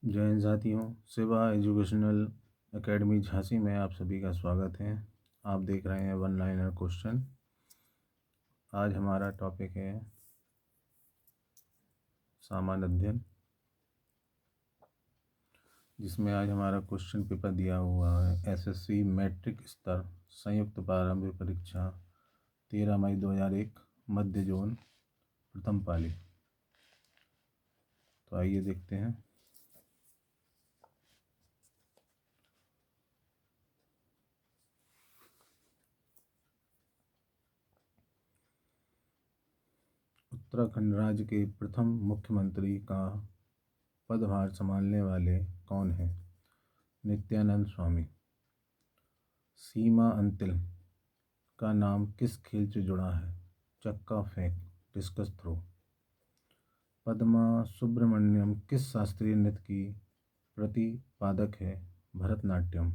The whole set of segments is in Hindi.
जय हिंद साथियों। शिवा एजुकेशनल एकेडमी झांसी में आप सभी का स्वागत है। आप देख रहे हैं वन लाइनर क्वेश्चन। आज हमारा टॉपिक है सामान्य अध्ययन, जिसमें आज हमारा क्वेश्चन पेपर दिया हुआ है एसएससी मैट्रिक स्तर संयुक्त प्रारंभिक परीक्षा 13 मई 2001 मध्य जोन प्रथम पाली। तो आइए देखते हैं। उत्तराखंड राज्य के प्रथम मुख्यमंत्री का पदभार संभालने वाले कौन हैं? नित्यानंद स्वामी। सीमा अंतिल का नाम किस खेल से जुड़ा है? चक्का फेंक, डिस्कस थ्रो। पद्मा सुब्रमण्यम किस शास्त्रीय नृत्य की प्रतिपादक है? भरतनाट्यम।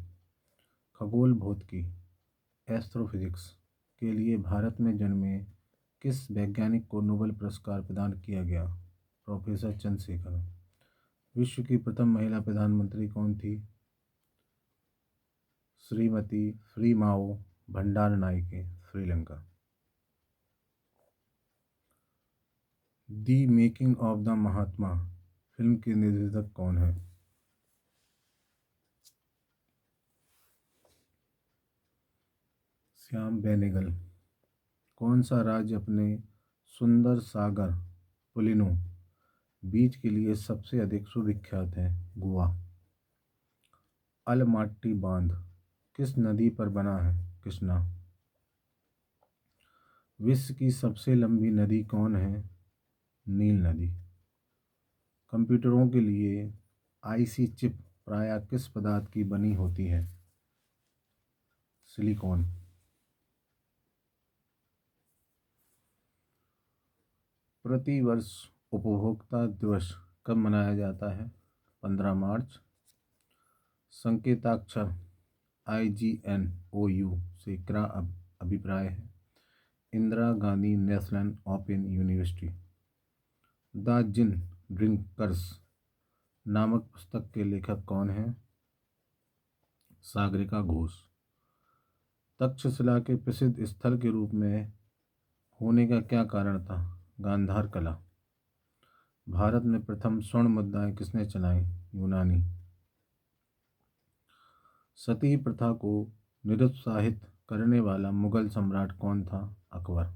खगोल भौतिकी एस्ट्रोफिजिक्स के लिए भारत में जन्मे किस वैज्ञानिक को नोबेल पुरस्कार प्रदान किया गया? प्रोफेसर चंद्रशेखर। विश्व की प्रथम महिला प्रधानमंत्री कौन थी? Shrimati Sirimavo Bandaranaike, Sri Lanka. The making of the Mahatma film के निर्देशक कौन है? श्याम बेनेगल। कौन सा राज्य अपने सुंदर सागर पुलिनो बीच के लिए सबसे अधिक सुविख्यात है? गोवा। अलमाट्टी बांध किस नदी पर बना है? कृष्णा। विश्व की सबसे लंबी नदी कौन है? नील नदी। कंप्यूटरों के लिए आईसी चिप प्रायः किस पदार्थ की बनी होती है? सिलिकॉन। प्रतिवर्ष उपभोक्ता दिवस कब मनाया जाता है? 15 मार्च। संकेताक्षर IGNOU से क्या अभिप्राय है? Indira Gandhi National Open University. The gin drinkers नामक पुस्तक के लेखक कौन हैं? सागरिका घोष। तक्षशिला के प्रसिद्ध स्थल के रूप में होने का क्या कारण था? गांधार कला। भारत में प्रथम स्वर्ण मुद्राएं किसने चलाई? यूनानी। सती प्रथा को निरुत्साहित करने वाला मुगल सम्राट कौन था? अकबर।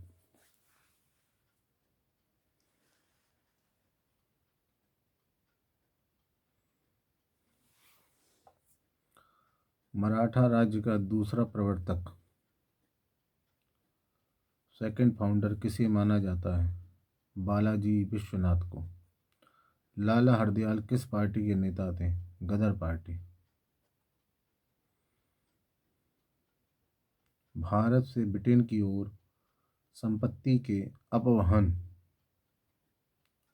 मराठा राज्य का दूसरा प्रवर्तक, सेकंड फाउंडर किसे माना जाता है? बालाजी विश्वनाथ को। लाला हरदयाल किस पार्टी के नेता थे? गदर पार्टी। भारत से ब्रिटेन की ओर संपत्ति के अपवहन,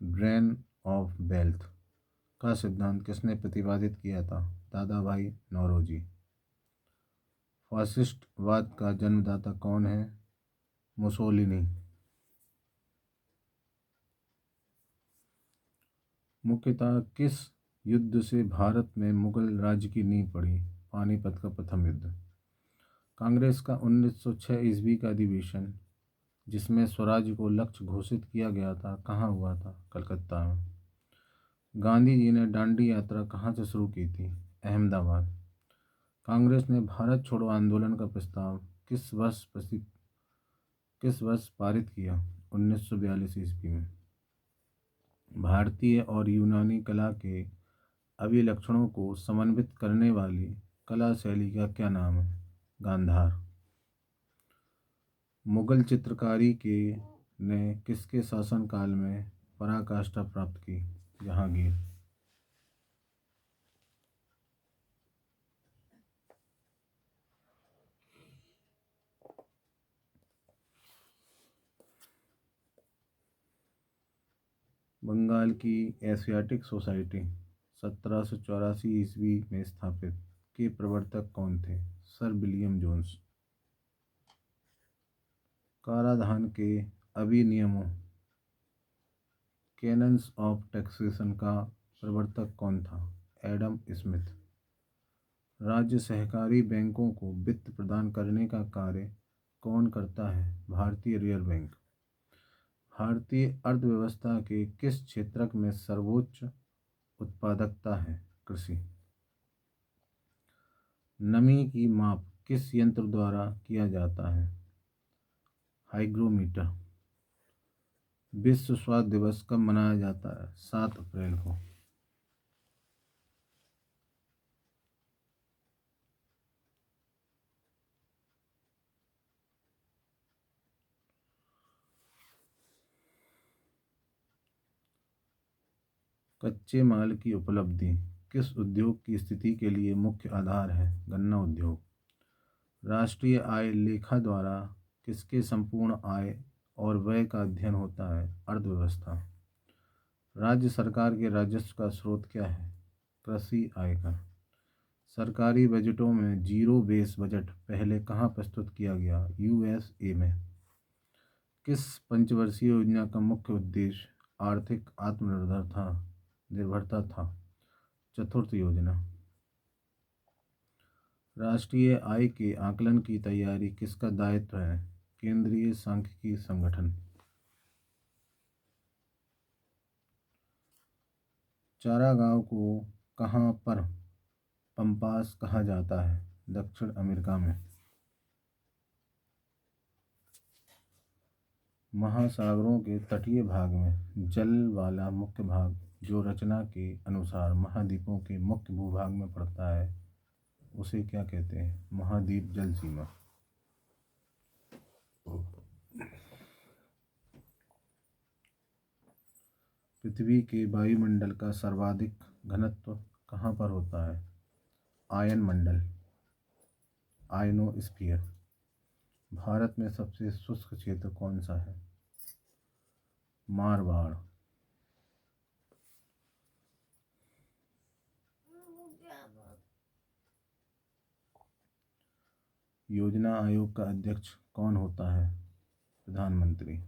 ड्रेन ऑफ वेल्थ का सिद्धांत किसने प्रतिपादित किया था? दादा भाई नौरोजी। फासिस्टवाद का जन्मदाता कौन है? मुसोलिनी। मुख्यतः किस युद्ध से भारत में मुगल राज्य की नींव पड़ी? पानीपत का प्रथम युद्ध। कांग्रेस का 1906 ईस्वी का अधिवेशन, जिसमें स्वराज्य को लक्ष्य घोषित किया गया था, कहाँ हुआ था? कलकत्ता में। गांधी जी ने दांडी यात्रा कहाँ से शुरू की थी? अहमदाबाद। कांग्रेस ने भारत छोड़ो आंदोलन का प्रस्ताव किस वर्ष पारित किया? 1942 ईस्वी में। भारतीय और यूनानी कला के अभिलक्षणों को समन्वित करने वाली कला शैली का क्या नाम है? गांधार। मुगल चित्रकारी के ने किसके शासनकाल में पराकाष्ठा प्राप्त की? जहांगीर। बंगाल की एशियाटिक सोसाइटी 1784 ईस्वी में स्थापित के प्रवर्तक कौन थे? Sir William Jones. कराधान के अधिनियमों, कैनन्स ऑफ टैक्सेशन का प्रवर्तक कौन था? Adam Smith. राज्य सहकारी बैंकों को वित्त प्रदान करने का कार्य कौन करता है? भारतीय रिजर्व बैंक। भारतीय अर्थव्यवस्था के किस क्षेत्र में सर्वोच्च उत्पादकता है? कृषि। नमी की माप किस यंत्र द्वारा किया जाता है? हाइग्रोमीटर। विश्व स्वास्थ्य दिवस कब मनाया जाता है? 7 अप्रैल को। कच्चे माल की उपलब्धि किस उद्योग की स्थिति के लिए मुख्य आधार है? गन्ना उद्योग। राष्ट्रीय आय लेखा द्वारा किसके संपूर्ण आय और व्यय का अध्ययन होता है? अर्थव्यवस्था। राज्य सरकार के राजस्व का स्रोत क्या है? कृषि आयकर। सरकारी बजटों में जीरो बेस बजट पहले कहाँ प्रस्तुत किया गया? यूएसए में। किस पंचवर्षीय योजना का मुख्य उद्देश्य आर्थिक निर्भरता था? चतुर्थ योजना। राष्ट्रीय आय के आकलन की तैयारी किसका दायित्व है? केंद्रीय सांख्यिकी संगठन। चारागाह को कहाँ पर पंपास कहा जाता है? दक्षिण अमेरिका में। महासागरों के तटीय भाग में जल वाला मुख्य भाग जो रचना के अनुसार महाद्वीपों के मुख्य भूभाग में पड़ता है उसे क्या कहते हैं? महाद्वीप जल सीमा। पृथ्वी के वायुमंडल का सर्वाधिक घनत्व कहाँ पर होता है? आयन मंडल, आयनोस्फीयर। भारत में सबसे शुष्क क्षेत्र कौन सा है? मारवाड़। योजना आयोग का अध्यक्ष कौन होता है? प्रधानमंत्री।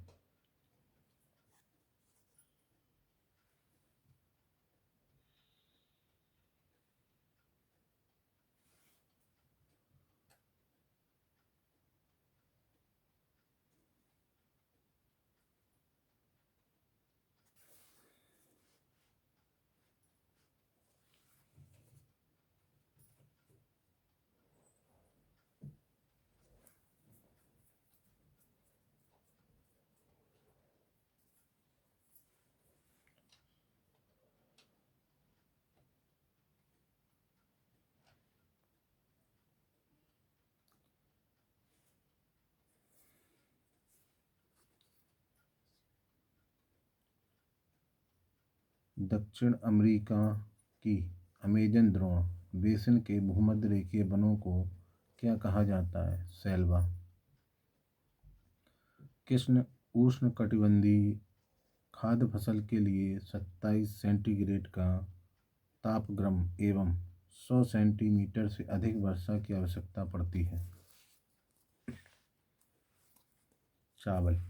दक्षिण अमेरिका की अमेजन द्रोण बेसिन के भूमध्य रेखीय वनों को क्या कहा जाता है? सैल्वा। कृष्ण उष्णकटिबंधीय खाद्य फसल के लिए 27 सेंटीग्रेड का तापक्रम एवं 100 सेंटीमीटर से अधिक वर्षा की आवश्यकता पड़ती है। चावल।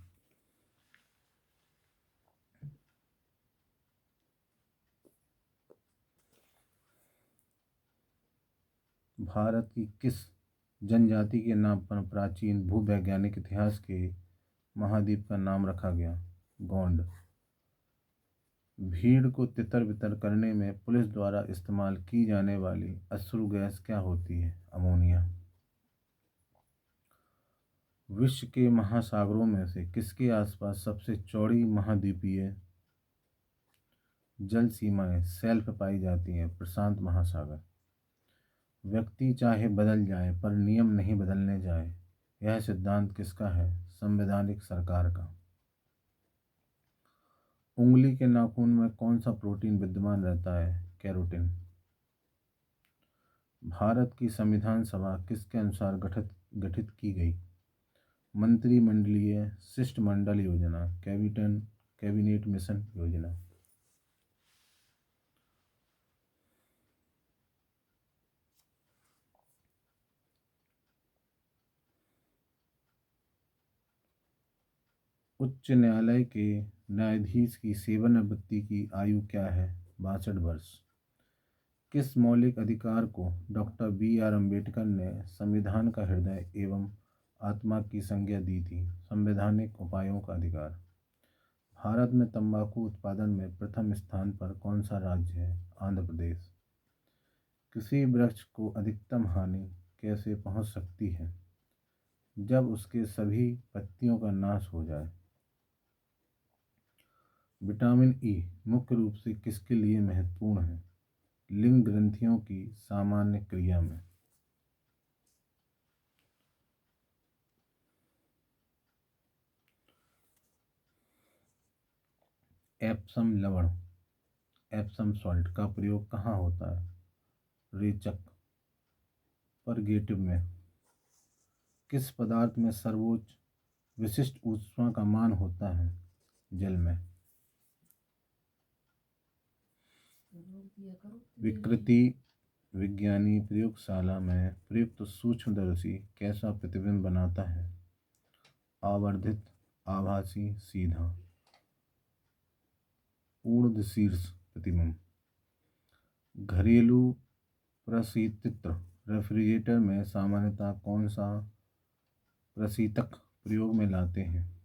भारत की किस जनजाति के नाम पर प्राचीन भूवैज्ञानिक इतिहास के महाद्वीप का नाम रखा गया? गोंड। भीड़ को तितर बितर करने में पुलिस द्वारा इस्तेमाल की जाने वाली अश्रु गैस क्या होती है? अमोनिया। विश्व के महासागरों में से किसके आसपास सबसे चौड़ी महाद्वीपीय जल सीमाएं शेल्फ पाई जाती हैं? प्रशांत महासागर। व्यक्ति चाहे बदल जाए पर नियम नहीं बदलने जाए, यह सिद्धांत किसका है? संवैधानिक सरकार का। उंगली के नाखून में कौन सा प्रोटीन विद्यमान रहता है? कैरोटिन। भारत की संविधान सभा किसके अनुसार गठित की गई? मंत्रिमंडलीय शिष्टमंडल योजना, कैबिनेट मिशन योजना। उच्च न्यायालय के न्यायाधीश की सेवानिवृत्ति की आयु क्या है? 62 वर्ष। किस मौलिक अधिकार को डॉक्टर बी. आर. अम्बेडकर ने संविधान का हृदय एवं आत्मा की संज्ञा दी थी? संवैधानिक उपायों का अधिकार। भारत में तंबाकू उत्पादन में प्रथम स्थान पर कौन सा राज्य है? आंध्र प्रदेश। किसी वृक्ष को अधिकतम हानि कैसे पहुंच सकती है? जब उसके सभी पत्तियों का नाश हो जाए। विटामिन ई मुख्य रूप से किसके लिए महत्वपूर्ण है? लिंग ग्रंथियों की सामान्य क्रिया में। एप्सम लवण एप्सम सॉल्ट का प्रयोग कहाँ होता है? रेचक। परगेटिव में। किस पदार्थ में सर्वोच्च विशिष्ट ऊष्मा का मान होता है? जल में। विकृति विज्ञानी प्रयोगशाला में प्रयुक्त सूक्ष्मदर्शी कैसा प्रतिबिंब बनाता है? आवर्धित, आभासी, सीधा। ऊर्ध्वशीर्ष प्रतिबिंब। घरेलू प्रशीतित्र रेफ्रिजरेटर में सामान्यतः कौन सा प्रशीतक प्रयोग में लाते हैं?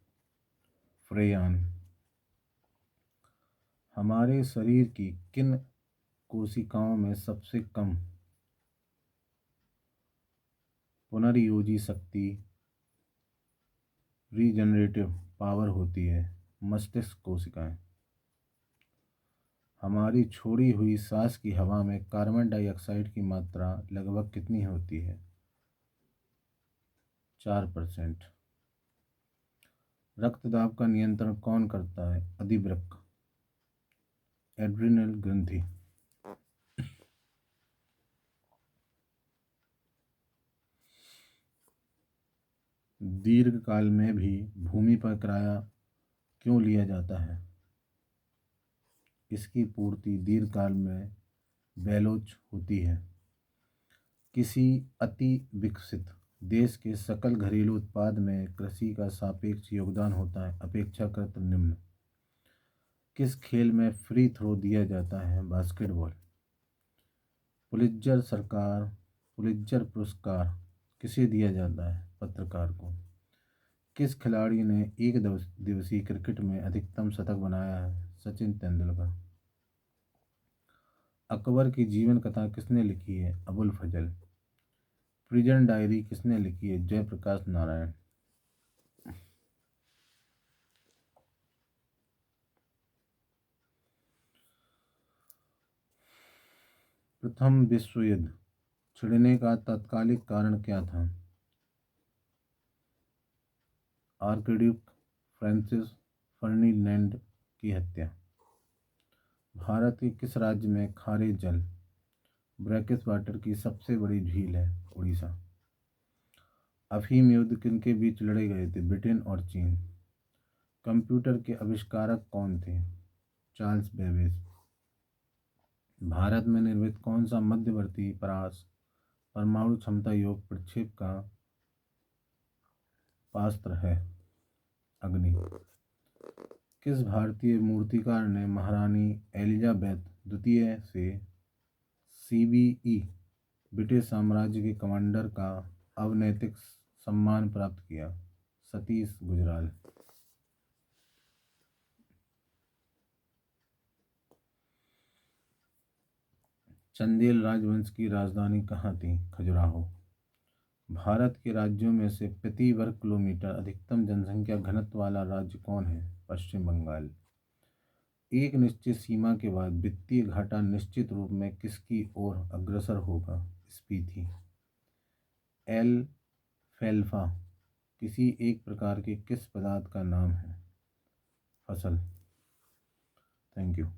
फ्रेयान। हमारे शरीर की किन कोशिकाओं में सबसे कम पुनर्योजी शक्ति रीजनरेटिव पावर होती है? मस्तिष्क कोशिकाएं। हमारी छोड़ी हुई सांस की हवा में कार्बन डाइऑक्साइड की मात्रा लगभग कितनी होती है? 4%। रक्तदाब का नियंत्रण कौन करता है? अधिवृक्क, एड्रिनल ग्रंथि। दीर्घकाल में भी भूमि पर किराया क्यों लिया जाता है? इसकी पूर्ति दीर्घकाल में बेलोच होती है। किसी अति विकसित देश के सकल घरेलू उत्पाद में कृषि का सापेक्ष योगदान होता है अपेक्षाकृत निम्न। किस खेल में फ्री थ्रो दिया जाता है? बास्केटबॉल। पुलित्जर पुरस्कार किसे दिया जाता है? पत्रकार को। किस खिलाड़ी ने एक दिवसीय क्रिकेट में अधिकतम शतक बनाया है? सचिन तेंदुलकर। अकबर की जीवन कथा किसने लिखी है? अबुल फजल। प्रिजन डायरी किसने लिखी है? जयप्रकाश नारायण। प्रथम विश्व युद्ध छिड़ने का तात्कालिक कारण क्या था? आर्कड्यूक फ्रांसिस फर्डिनैंड की हत्या। भारत के किस राज्य में खारे जल ब्रैकिस वाटर की सबसे बड़ी झील है? उड़ीसा। अफीम युद्ध किनके बीच लड़े गए थे? ब्रिटेन और चीन। कंप्यूटर के आविष्कारक कौन थे? Charles Babbage. भारत में निर्मित कौन सा मध्यवर्ती परास परमाणु क्षमता योग प्रक्षेप का पास्त्र है? अग्नि। किस भारतीय मूर्तिकार ने महारानी एलिजाबेथ द्वितीय से सीबीई ब्रिटिश साम्राज्य के कमांडर का अवैतनिक सम्मान प्राप्त किया? सतीश गुजराल। चंदेल राजवंश की राजधानी कहाँ थी? खजुराहो। भारत के राज्यों में से प्रति वर्ग किलोमीटर अधिकतम जनसंख्या घनत्व वाला राज्य कौन है? पश्चिम बंगाल। एक निश्चित सीमा के बाद वित्तीय घाटा निश्चित रूप में किसकी ओर अग्रसर होगा? स्फीति। एल्फैल्फा किसी एक प्रकार के किस पदार्थ का नाम है? फसल। Thank you.